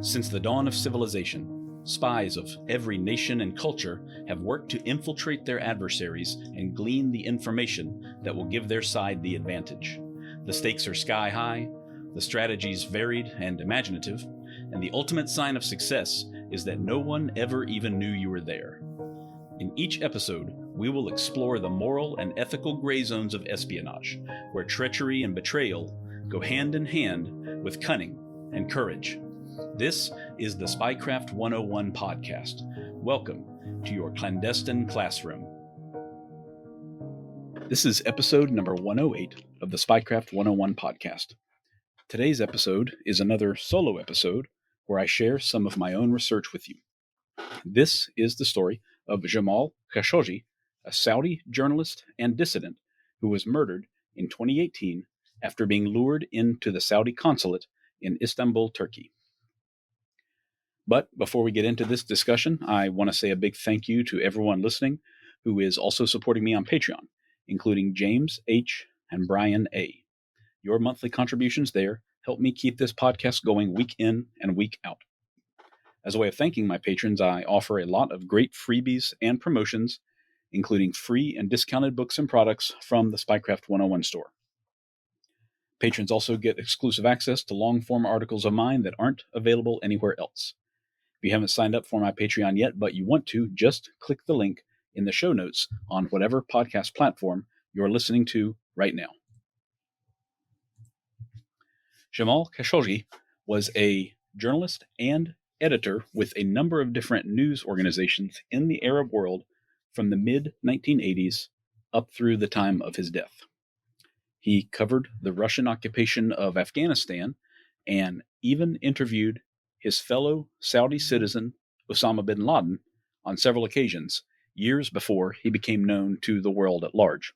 Since the dawn of civilization, spies of every nation and culture have worked to infiltrate their adversaries and glean the information that will give their side the advantage. The stakes are sky high, the strategies varied and imaginative, and the ultimate sign of success is that no one ever even knew you were there. In each episode, we will explore the moral and ethical gray zones of espionage, where treachery and betrayal go hand in hand with cunning and courage. This is the Spycraft 101 podcast. Welcome to your clandestine classroom. This is episode number 108 of the Spycraft 101 podcast. Today's episode is another solo episode where I share some of my own research with you. This is the story of Jamal Khashoggi, a Saudi journalist and dissident who was murdered in 2018 after being lured into the Saudi consulate in Istanbul, Turkey. But before we get into this discussion, I want to say a big thank you to everyone listening who is also supporting me on Patreon, including James H. and Brian A. Your monthly contributions there help me keep this podcast going week in and week out. As a way of thanking my patrons, I offer a lot of great freebies and promotions, including free and discounted books and products from the Spycraft 101 store. Patrons also get exclusive access to long-form articles of mine that aren't available anywhere else. If you haven't signed up for my Patreon yet, but you want to, just click the link in the show notes on whatever podcast platform you're listening to right now. Jamal Khashoggi was a journalist and editor with a number of different news organizations in the Arab world from the mid-1980s up through the time of his death. He covered the Russian occupation of Afghanistan and even interviewed his fellow Saudi citizen Osama bin Laden on several occasions, years before he became known to the world at large.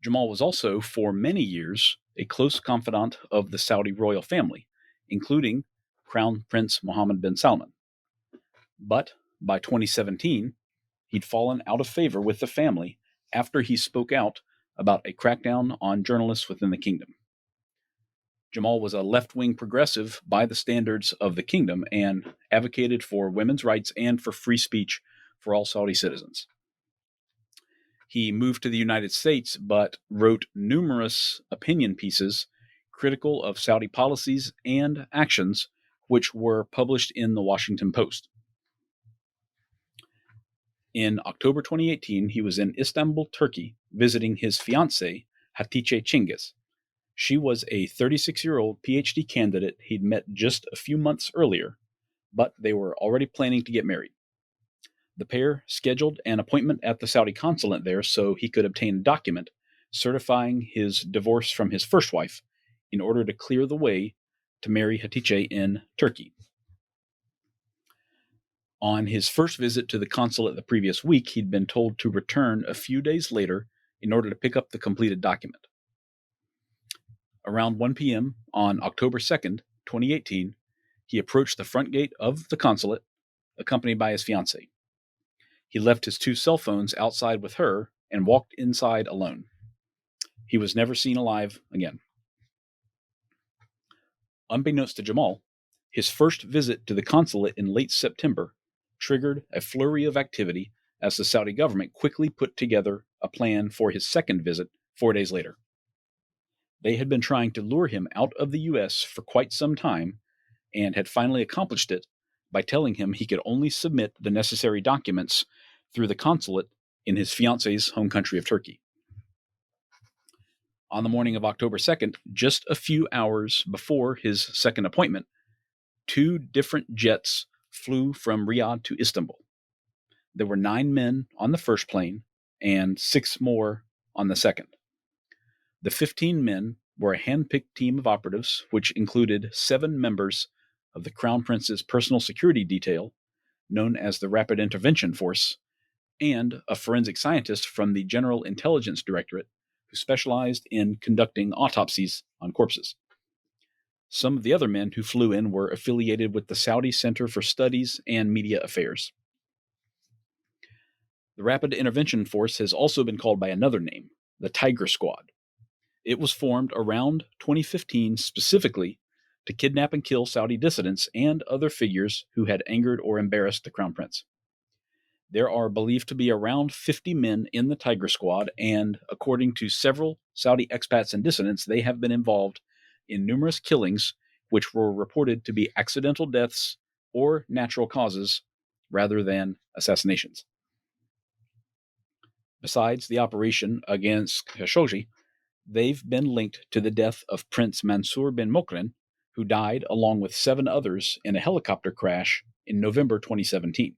Jamal was also, for many years, a close confidant of the Saudi royal family, including Crown Prince Mohammed bin Salman. But by 2017, he'd fallen out of favor with the family after he spoke out about a crackdown on journalists within the kingdom. Jamal was a left-wing progressive by the standards of the kingdom and advocated for women's rights and for free speech for all Saudi citizens. He moved to the United States, but wrote numerous opinion pieces critical of Saudi policies and actions, which were published in the Washington Post. In October 2018, he was in Istanbul, Turkey, visiting his fiancée, Hatice Cengiz. She was a 36-year-old PhD candidate he'd met just a few months earlier, but they were already planning to get married. The pair scheduled an appointment at the Saudi consulate there so he could obtain a document certifying his divorce from his first wife in order to clear the way to marry Hatice in Turkey. On his first visit to the consulate the previous week, he'd been told to return a few days later in order to pick up the completed document. Around 1 p.m. on October 2nd, 2018, he approached the front gate of the consulate, accompanied by his fiancée. He left his 2 cell phones outside with her and walked inside alone. He was never seen alive again. Unbeknownst to Jamal, his first visit to the consulate in late September triggered a flurry of activity as the Saudi government quickly put together a plan for his second visit 4 days later. They had been trying to lure him out of the U.S. for quite some time and had finally accomplished it by telling him he could only submit the necessary documents through the consulate in his fiancée's home country of Turkey. On the morning of October 2nd, just a few hours before his second appointment, 2 different jets flew from Riyadh to Istanbul. There were 9 men on the first plane and 6 more on the second. The 15 men were a hand-picked team of operatives, which included 7 members of the Crown Prince's personal security detail, known as the Rapid Intervention Force, and a forensic scientist from the General Intelligence Directorate who specialized in conducting autopsies on corpses. Some of the other men who flew in were affiliated with the Saudi Center for Studies and Media Affairs. The Rapid Intervention Force has also been called by another name, the Tiger Squad. It was formed around 2015 specifically to kidnap and kill Saudi dissidents and other figures who had angered or embarrassed the crown prince. There are believed to be around 50 men in the Tiger Squad, and according to several Saudi expats and dissidents, they have been involved in numerous killings which were reported to be accidental deaths or natural causes rather than assassinations. Besides the operation against Khashoggi, they've been linked to the death of Prince Mansour bin Mokren, who died along with 7 others in a helicopter crash in November 2017.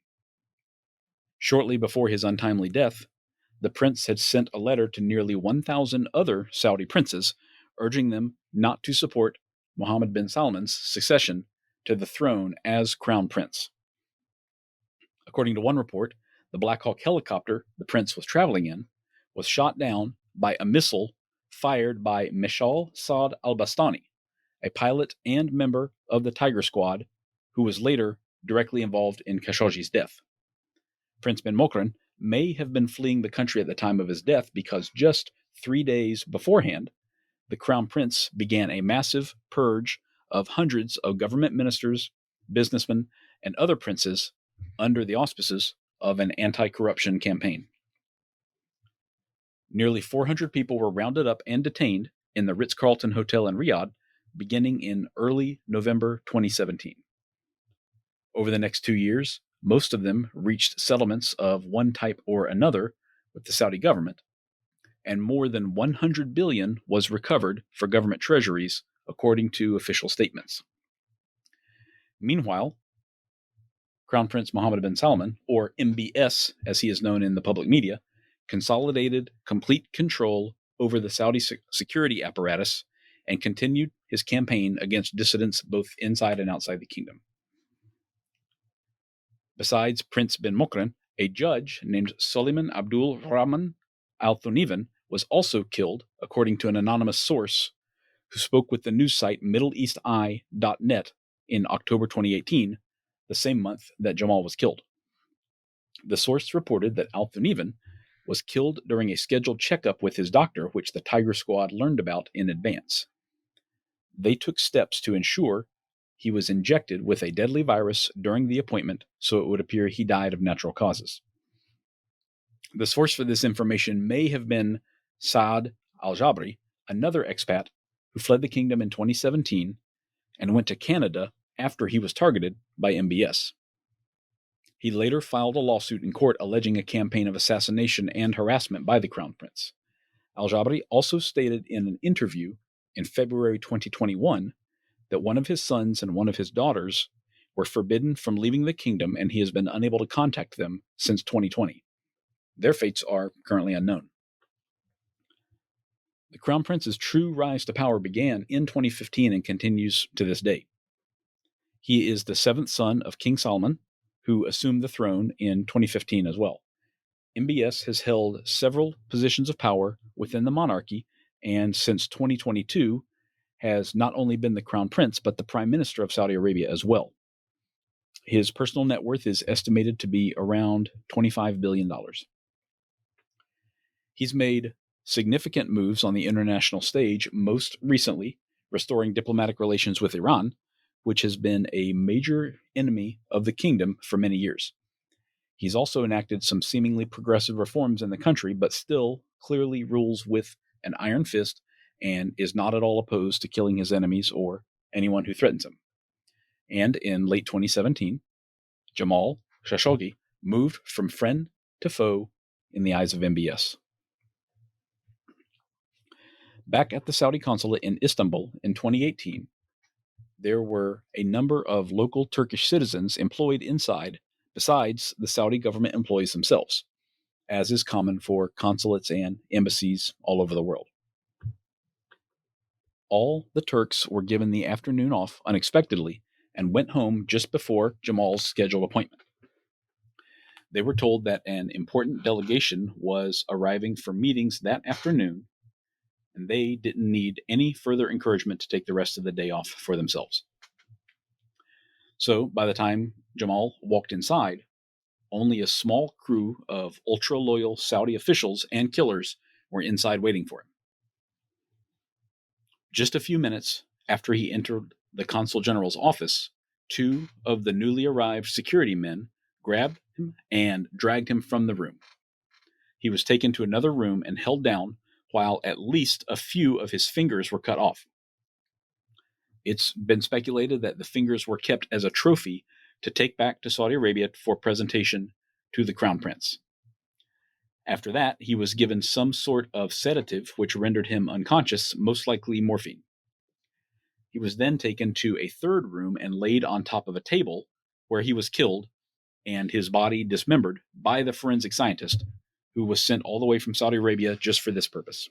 Shortly before his untimely death, the prince had sent a letter to nearly 1,000 other Saudi princes, urging them not to support Mohammed bin Salman's succession to the throne as crown prince. According to one report, the Black Hawk helicopter the prince was traveling in was shot down by a missile fired by Meshal Saad al-Bastani, a pilot and member of the Tiger Squad, who was later directly involved in Khashoggi's death. Prince bin Mokren may have been fleeing the country at the time of his death because just 3 days beforehand, the crown prince began a massive purge of hundreds of government ministers, businessmen, and other princes under the auspices of an anti-corruption campaign. Nearly 400 people were rounded up and detained in the Ritz-Carlton Hotel in Riyadh beginning in early November 2017. Over the next 2 years, most of them reached settlements of one type or another with the Saudi government, and more than 100 billion was recovered for government treasuries, according to official statements. Meanwhile, Crown Prince Mohammed bin Salman, or MBS as he is known in the public media, consolidated complete control over the Saudi security apparatus and continued his campaign against dissidents both inside and outside the kingdom. Besides Prince bin Mokren, a judge named Suleiman Abdul Rahman al-Thunivan was also killed, according to an anonymous source who spoke with the news site MiddleEastEye.net in October 2018, the same month that Jamal was killed. The source reported that al-Thunivan was killed during a scheduled checkup with his doctor, which the Tiger Squad learned about in advance. They took steps to ensure he was injected with a deadly virus during the appointment, so it would appear he died of natural causes. The source for this information may have been Saad al-Jabri, another expat who fled the kingdom in 2017 and went to Canada after he was targeted by MBS. He later filed a lawsuit in court alleging a campaign of assassination and harassment by the crown prince. Al-Jabri also stated in an interview in February 2021 that one of his sons and one of his daughters were forbidden from leaving the kingdom, and he has been unable to contact them since 2020. Their fates are currently unknown. The crown prince's true rise to power began in 2015 and continues to this day. He is the 7th son of King Salman, who assumed the throne in 2015 as well. MBS has held several positions of power within the monarchy, and since 2022 has not only been the crown prince, but the prime minister of Saudi Arabia as well. His personal net worth is estimated to be around $25 billion. He's made significant moves on the international stage, most recently restoring diplomatic relations with Iran, which has been a major enemy of the kingdom for many years. He's also enacted some seemingly progressive reforms in the country, but still clearly rules with an iron fist and is not at all opposed to killing his enemies or anyone who threatens him. And in late 2017, Jamal Khashoggi moved from friend to foe in the eyes of MBS. Back at the Saudi consulate in Istanbul in 2018, there were a number of local Turkish citizens employed inside besides the Saudi government employees themselves, as is common for consulates and embassies all over the world. All the Turks were given the afternoon off unexpectedly and went home just before Jamal's scheduled appointment. They were told that an important delegation was arriving for meetings that afternoon, and they didn't need any further encouragement to take the rest of the day off for themselves. So by the time Jamal walked inside, only a small crew of ultra-loyal Saudi officials and killers were inside waiting for him. Just a few minutes after he entered the Consul General's office, two of the newly arrived security men grabbed him and dragged him from the room. He was taken to another room and held down while at least a few of his fingers were cut off. It's been speculated that the fingers were kept as a trophy to take back to Saudi Arabia for presentation to the Crown Prince. After that, he was given some sort of sedative which rendered him unconscious, most likely morphine. He was then taken to a third room and laid on top of a table where he was killed and his body dismembered by the forensic scientist who was sent all the way from Saudi Arabia just for this purpose.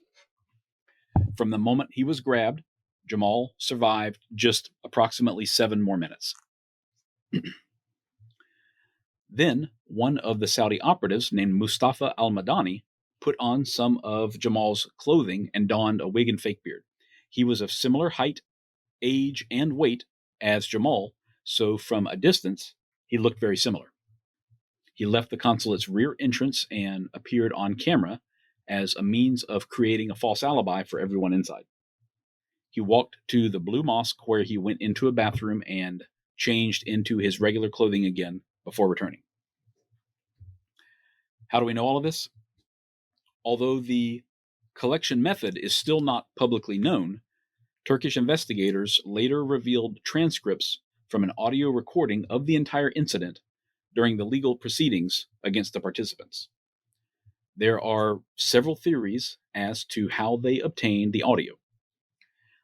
From the moment he was grabbed, Jamal survived just approximately 7 more minutes. Then, one of the Saudi operatives named Mustafa al-Madani put on some of Jamal's clothing and donned a wig and fake beard. He was of similar height, age, and weight as Jamal, so from a distance, he looked very similar. He left the consulate's rear entrance and appeared on camera as a means of creating a false alibi for everyone inside. He walked to the Blue Mosque where he went into a bathroom and changed into his regular clothing again before returning. How do we know all of this? Although the collection method is still not publicly known, Turkish investigators later revealed transcripts from an audio recording of the entire incident during the legal proceedings against the participants. There are several theories as to how they obtained the audio.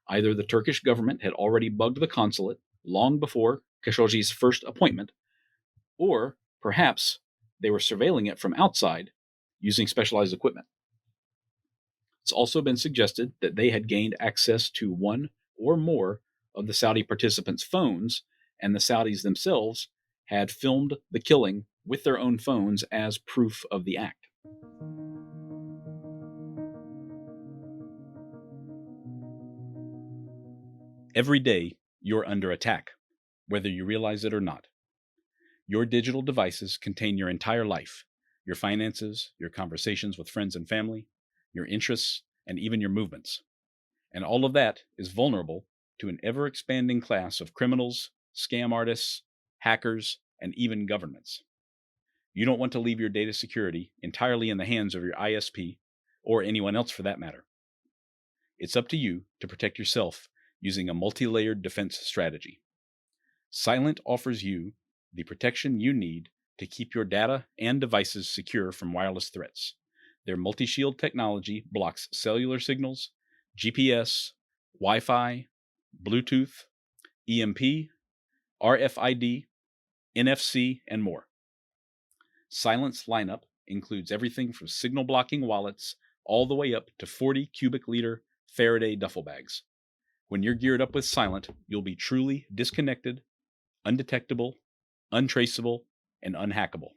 Either the Turkish government had already bugged the consulate long before Khashoggi's first appointment, or perhaps they were surveilling it from outside using specialized equipment. It's also been suggested that they had gained access to one or more of the Saudi participants' phones, and the Saudis themselves had filmed the killing with their own phones as proof of the act. Every day, you're under attack, whether you realize it or not. Your digital devices contain your entire life, your finances, your conversations with friends and family, your interests, and even your movements. And all of that is vulnerable to an ever-expanding class of criminals, scam artists, hackers, and even governments. You don't want to leave your data security entirely in the hands of your ISP, or anyone else for that matter. It's up to you to protect yourself using a multi-layered defense strategy. Silent offers you the protection you need to keep your data and devices secure from wireless threats. Their multi-shield technology blocks cellular signals, GPS, Wi-Fi, Bluetooth, EMP, RFID, NFC, and more. Silent's lineup includes everything from signal-blocking wallets all the way up to 40 cubic liter Faraday duffel bags. When you're geared up with Silent, you'll be truly disconnected, undetectable, untraceable, and unhackable.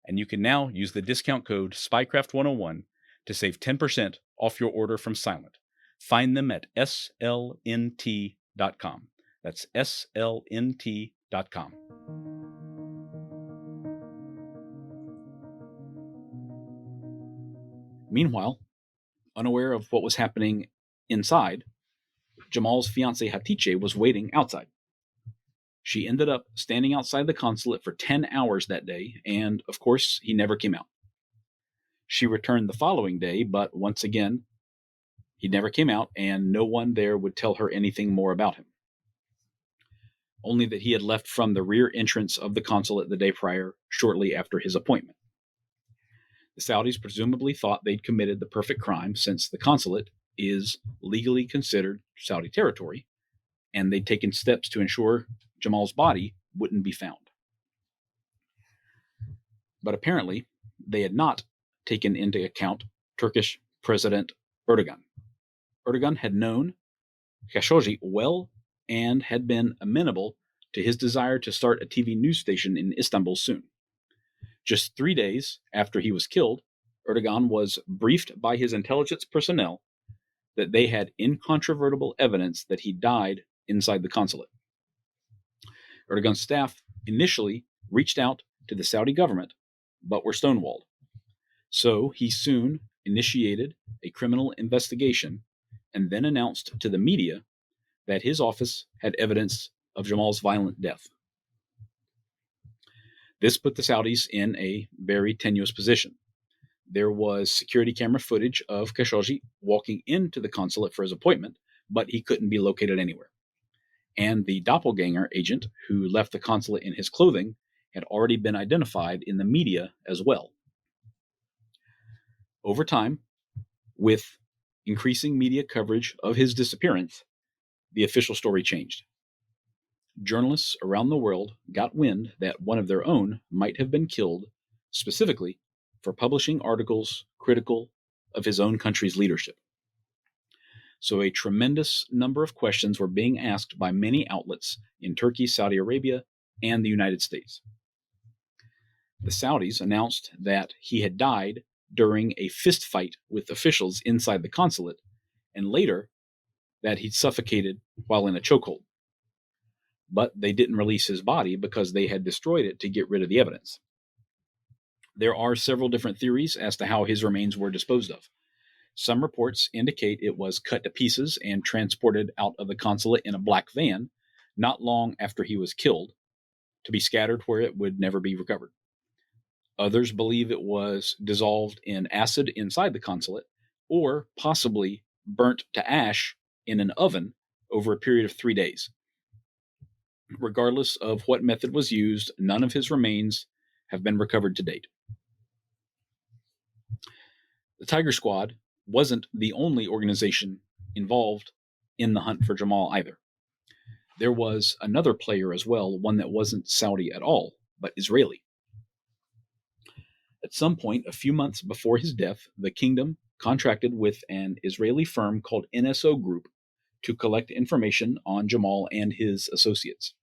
And you can now use the discount code SPYCRAFT101 to save 10% off your order from Silent. Find them at slnt.com. That's slnt.com. Meanwhile, unaware of what was happening inside, Jamal's fiancée Hatice was waiting outside. She ended up standing outside the consulate for 10 hours that day, and of course, he never came out. She returned the following day, but once again, he never came out, and no one there would tell her anything more about him. Only that he had left from the rear entrance of the consulate the day prior, shortly after his appointment. The Saudis presumably thought they'd committed the perfect crime, since the consulate is legally considered Saudi territory, and they'd taken steps to ensure Jamal's body wouldn't be found. But apparently, they had not taken into account Turkish President Erdogan. Erdogan had known Khashoggi well and had been amenable to his desire to start a TV news station in Istanbul soon. Just 3 days after he was killed, Erdogan was briefed by his intelligence personnel that they had incontrovertible evidence that he died inside the consulate. Erdogan's staff initially reached out to the Saudi government, but were stonewalled. So he soon initiated a criminal investigation and then announced to the media that his office had evidence of Jamal's violent death. This put the Saudis in a very tenuous position. There was security camera footage of Khashoggi walking into the consulate for his appointment, but he couldn't be located anywhere. And the doppelganger agent who left the consulate in his clothing had already been identified in the media as well. Over time, with increasing media coverage of his disappearance, the official story changed. Journalists around the world got wind that one of their own might have been killed, specifically for publishing articles critical of his own country's leadership. So a tremendous number of questions were being asked by many outlets in Turkey, Saudi Arabia, and the United States. The Saudis announced that he had died during a fist fight with officials inside the consulate, and later that he'd suffocated while in a chokehold. But they didn't release his body because they had destroyed it to get rid of the evidence. There are several different theories as to how his remains were disposed of. Some reports indicate it was cut to pieces and transported out of the consulate in a black van not long after he was killed, to be scattered where it would never be recovered. Others believe it was dissolved in acid inside the consulate, or possibly burnt to ash in an oven over a period of 3 days. Regardless of what method was used, none of his remains have been recovered to date. The Tiger Squad wasn't the only organization involved in the hunt for Jamal either. There was another player as well, one that wasn't Saudi at all, but Israeli. At some point, a few months before his death, the kingdom contracted with an Israeli firm called NSO Group to collect information on Jamal and his associates.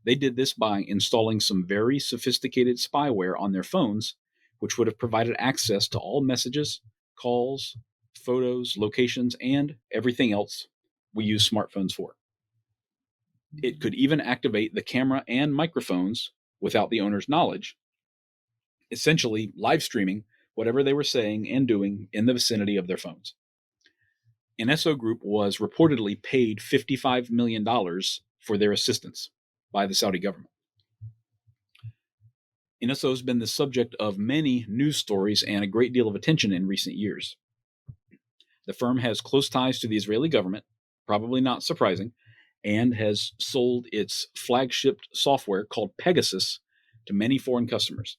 They did this by installing some very sophisticated spyware on their phones, which would have provided access to all messages, calls, photos, locations, and everything else we use smartphones for. It could even activate the camera and microphones without the owner's knowledge, essentially live streaming whatever they were saying and doing in the vicinity of their phones. NSO Group was reportedly paid $55 million for their assistance by the Saudi government. NSO has been the subject of many news stories and a great deal of attention in recent years. The firm has close ties to the Israeli government, probably not surprising, and has sold its flagship software called Pegasus to many foreign customers.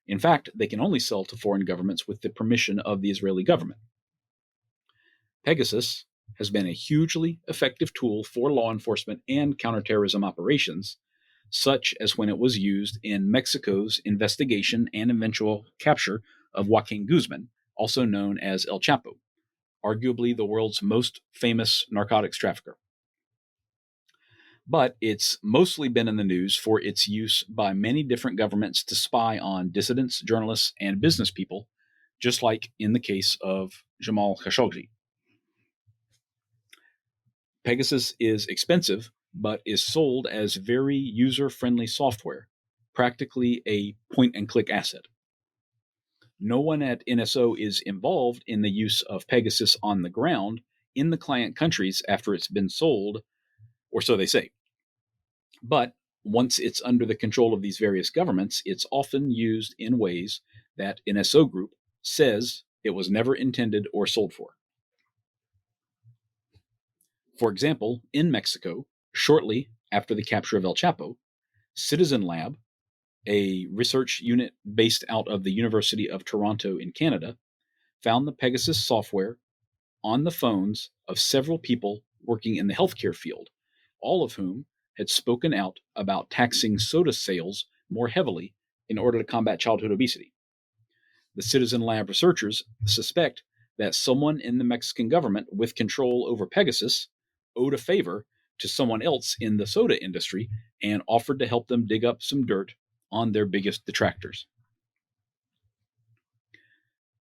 In fact, they can only sell to foreign governments with the permission of the Israeli government. Pegasus has been a hugely effective tool for law enforcement and counterterrorism operations, such as when it was used in Mexico's investigation and eventual capture of Joaquin Guzman, also known as El Chapo, arguably the world's most famous narcotics trafficker. But it's mostly been in the news for its use by many different governments to spy on dissidents, journalists, and business people, just like in the case of Jamal Khashoggi. Pegasus is expensive, but is sold as very user-friendly software, practically a point-and-click asset. No one at NSO is involved in the use of Pegasus on the ground in the client countries after it's been sold, or so they say. But once it's under the control of these various governments, it's often used in ways that NSO Group says it was never intended or sold for. For example, in Mexico, shortly after the capture of El Chapo, Citizen Lab, a research unit based out of the University of Toronto in Canada, found the Pegasus software on the phones of several people working in the healthcare field, all of whom had spoken out about taxing soda sales more heavily in order to combat childhood obesity. The Citizen Lab researchers suspect that someone in the Mexican government with control over Pegasus owed a favor to someone else in the soda industry and offered to help them dig up some dirt on their biggest detractors.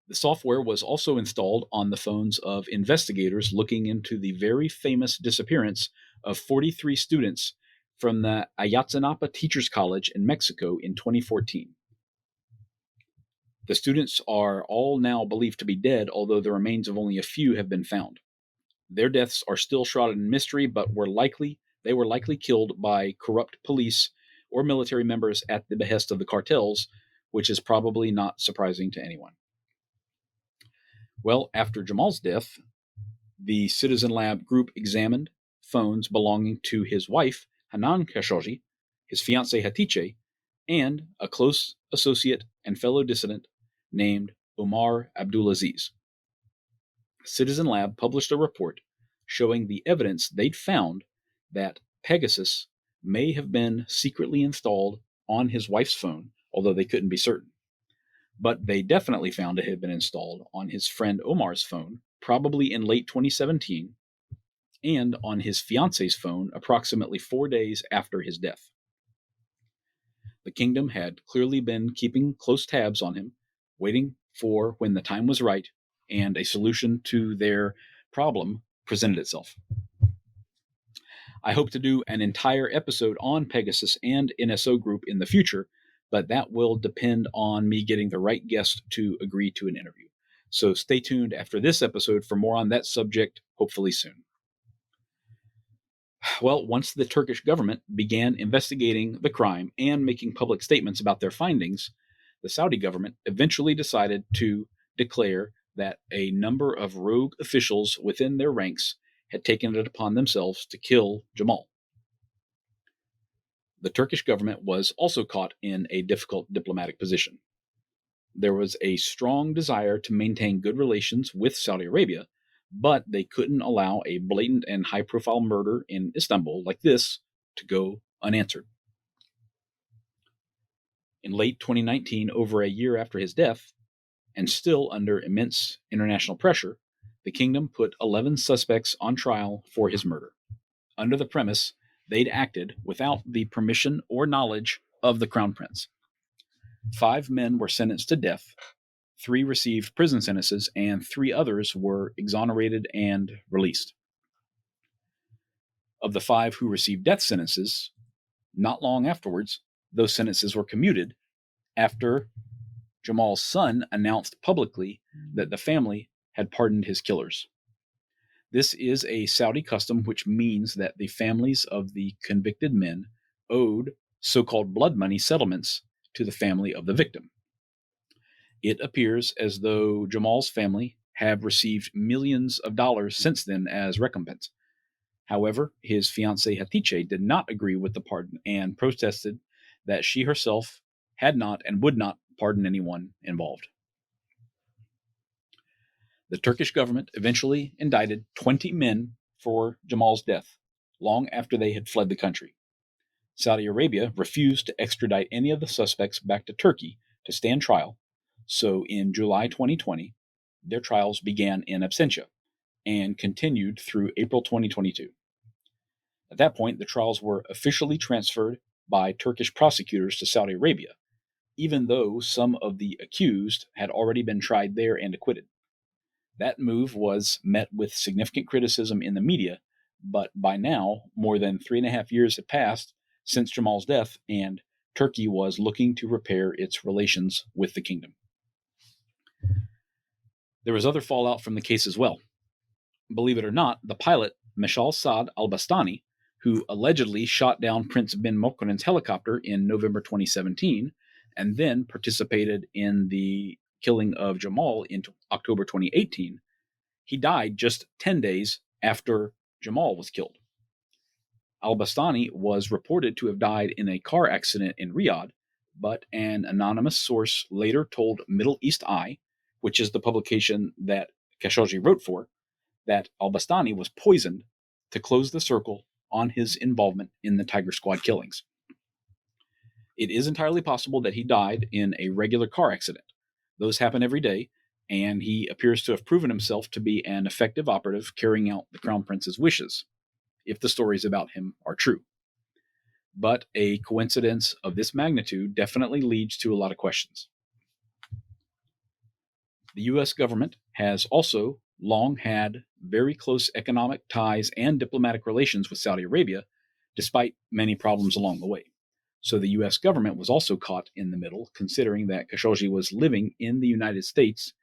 The software was also installed on the phones of investigators looking into the very famous disappearance of 43 students from the Ayotzinapa Teachers College in Mexico in 2014. The students are all now believed to be dead, although the remains of only a few have been found. Their deaths are still shrouded in mystery, but they were likely killed by corrupt police or military members at the behest of the cartels, which is probably not surprising to anyone. Well, after Jamal's death, the Citizen Lab group examined phones belonging to his wife, Hanan Khashoggi, his fiancée Hatice, and a close associate and fellow dissident named Omar Abdulaziz. Citizen Lab published a report showing the evidence they'd found that Pegasus may have been secretly installed on his wife's phone, although they couldn't be certain. But they definitely found it had been installed on his friend Omar's phone, probably in late 2017, and on his fiancée's phone approximately 4 days after his death. The kingdom had clearly been keeping close tabs on him, waiting for when the time was right and a solution to their problem presented itself. I hope to do an entire episode on Pegasus and NSO Group in the future, but that will depend on me getting the right guest to agree to an interview. So stay tuned after this episode for more on that subject, hopefully soon. Well, once the Turkish government began investigating the crime and making public statements about their findings, the Saudi government eventually decided to declare that a number of rogue officials within their ranks had taken it upon themselves to kill Jamal. The Turkish government was also caught in a difficult diplomatic position. There was a strong desire to maintain good relations with Saudi Arabia, but they couldn't allow a blatant and high-profile murder in Istanbul like this to go unanswered. In late 2019, over a year after his death, and still under immense international pressure, the kingdom put 11 suspects on trial for his murder, under the premise they'd acted without the permission or knowledge of the crown prince. 5 men were sentenced to death, 3 received prison sentences, and 3 others were exonerated and released. Of the 5 who received death sentences, not long afterwards, those sentences were commuted after Jamal's son announced publicly that the family had pardoned his killers. This is a Saudi custom, which means that the families of the convicted men owed so-called blood money settlements to the family of the victim. It appears as though Jamal's family have received millions of dollars since then as recompense. However, his fiancée Hatice did not agree with the pardon and protested that she herself had not and would not pardon anyone involved. The Turkish government eventually indicted 20 men for Jamal's death, long after they had fled the country. Saudi Arabia refused to extradite any of the suspects back to Turkey to stand trial, so in July 2020, their trials began in absentia and continued through April 2022. At that point, the trials were officially transferred by Turkish prosecutors to Saudi Arabia, even though some of the accused had already been tried there and acquitted. That move was met with significant criticism in the media, but by now, more than 3.5 years had passed since Jamal's death, and Turkey was looking to repair its relations with the kingdom. There was other fallout from the case as well. Believe it or not, the pilot, Meshal Saad al-Bastani, who allegedly shot down Prince bin Mokonin's helicopter in November 2017, and then participated in the killing of Jamal in October 2018, he died just 10 days after Jamal was killed. Al-Bastani was reported to have died in a car accident in Riyadh, but an anonymous source later told Middle East Eye, which is the publication that Khashoggi wrote for, that Al-Bastani was poisoned to close the circle on his involvement in the Tiger Squad killings. It is entirely possible that he died in a regular car accident. Those happen every day, and he appears to have proven himself to be an effective operative carrying out the Crown Prince's wishes, if the stories about him are true. But a coincidence of this magnitude definitely leads to a lot of questions. The U.S. government has also long had very close economic ties and diplomatic relations with Saudi Arabia, despite many problems along the way. So the U.S. government was also caught in the middle, considering that Khashoggi was living in the United States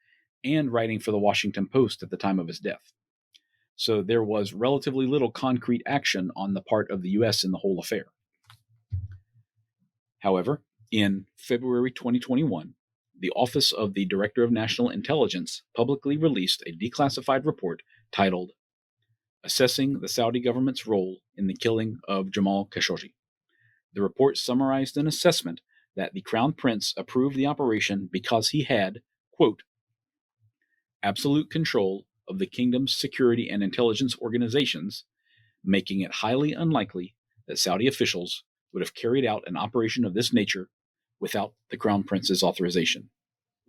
and writing for the Washington Post at the time of his death. so there was relatively little concrete action on the part of the U.S. in the whole affair. However, in February 2021, the Office of the Director of National Intelligence publicly released a declassified report titled Assessing the Saudi Government's Role in the Killing of Jamal Khashoggi. The report summarized an assessment that the Crown Prince approved the operation because he had, quote, absolute control of the kingdom's security and intelligence organizations, making it highly unlikely that Saudi officials would have carried out an operation of this nature without the Crown Prince's authorization,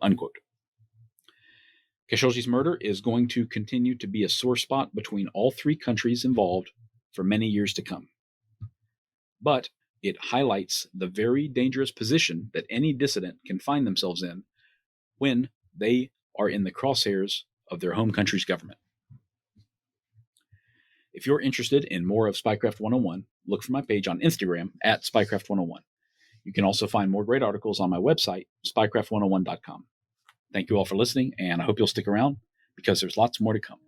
unquote. Khashoggi's murder is going to continue to be a sore spot between all three countries involved for many years to come. But it highlights the very dangerous position that any dissident can find themselves in when they are in the crosshairs of their home country's government. If you're interested in more of Spycraft 101, look for my page on Instagram at Spycraft 101. You can also find more great articles on my website, spycraft101.com. Thank you all for listening, and I hope you'll stick around because there's lots more to come.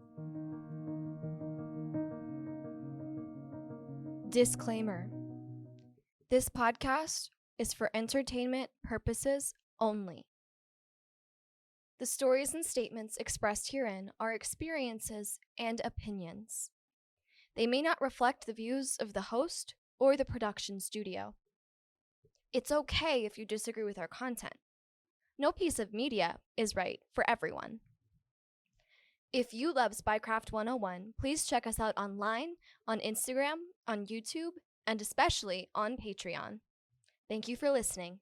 Disclaimer. This podcast is for entertainment purposes only. The stories and statements expressed herein are experiences and opinions. They may not reflect the views of the host or the production studio. It's okay if you disagree with our content. No piece of media is right for everyone. If you love Spycraft 101, please check us out online, on Instagram, on YouTube, and especially on Patreon. Thank you for listening.